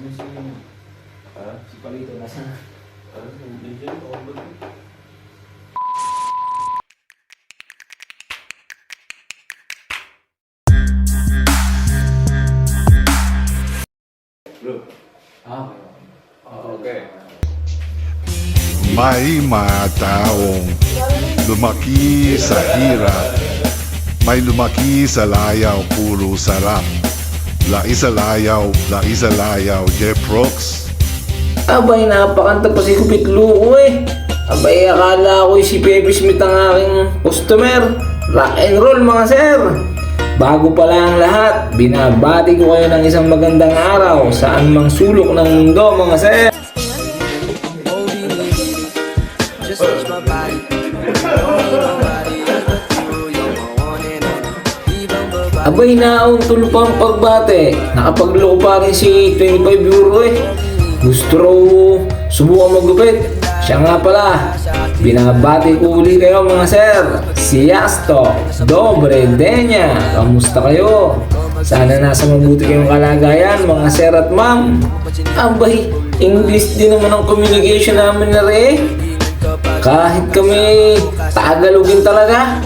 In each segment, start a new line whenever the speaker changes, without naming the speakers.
Si Palito nasa.
Okay.
May mga taong lumaki sa hirap, may lumaki sa layaw, puro sarap. Laisa layaw, Jeprox.
Abay, napakanta pa si Kupit Luko eh. Abay, akala ko si Pepe Smith ang aking customer. Rock and roll mga sir. Bago pala ang lahat, binabati ko kayo ng isang magandang araw saan mang sulok ng mundo mga sir. Abay, nauntol pa ang pagbate. Nakapagloko pa rin si 25 euro eh. Gusto raw subukan magupit. Siya nga pala, binabati ko uli kayo mga sir. Si Yasto, Dobre Denya, kamusta kayo? Sana nasa mabuti kayong kalagayan mga sir at ma'am. Abay, English din naman ang communication namin na rin. Kahit kami Tagalogin talaga.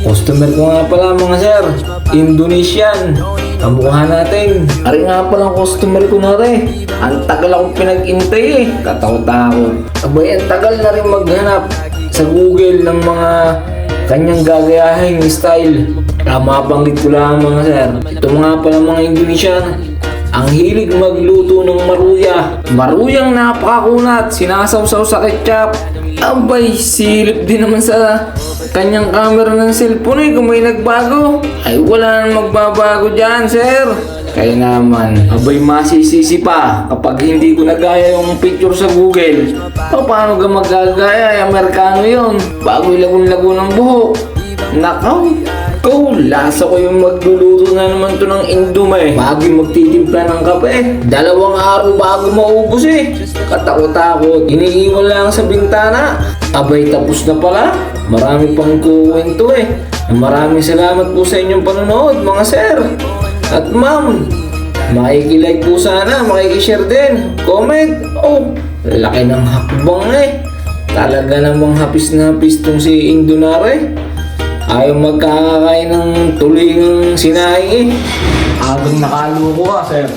Customer ko nga pala mga sir, Indonesian. Ang mukha natin. Ari nga pala ang customer ko na rin. Ang tagal akong pinag-intay eh. Katakot-takot. Abay, ang tagal na rin maghanap sa Google ng mga kanyang gagayahing style. Mabanggit ko lang mga sir. Ito nga pala mga Indonesian. Ang hilig magluto ng maruya. Maruyang napakakunat, sinasawsaw sa ketchup. Abay, silip din naman sa kanyang camera ng cellphone eh kung may nagbago. Ay wala nang magbabago dyan sir. Kaya naman, abay masisisi pa kapag hindi ko nagaya yung picture sa Google. Paano ka magagaya? Amerikano yun. Bago ilagun-lago ng buhok. Nakaw. Lasa ko yung magluluto na naman to ng Indomie. Bago magtitimpla ng kape. 2 araw bago maubos eh. Katakot-takot. Iniiwan lang sa bintana. Abay, tapos na pala. Marami pang kuwento eh. Maraming salamat po sa inyong panonood mga sir. At ma'am, makikilike po sana, makikishare din. Comment. Laki ng hakbang eh. Talaga namang hapis na hapis tong si Indonare. Ayaw magkakain ng tulingang sinaing eh. Habang nakaluko ka, sir.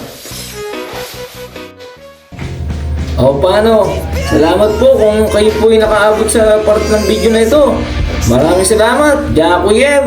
Paano? Salamat po kung kayo po ay nakaabot sa part ng video na ito. Maraming salamat, Jaco Yem!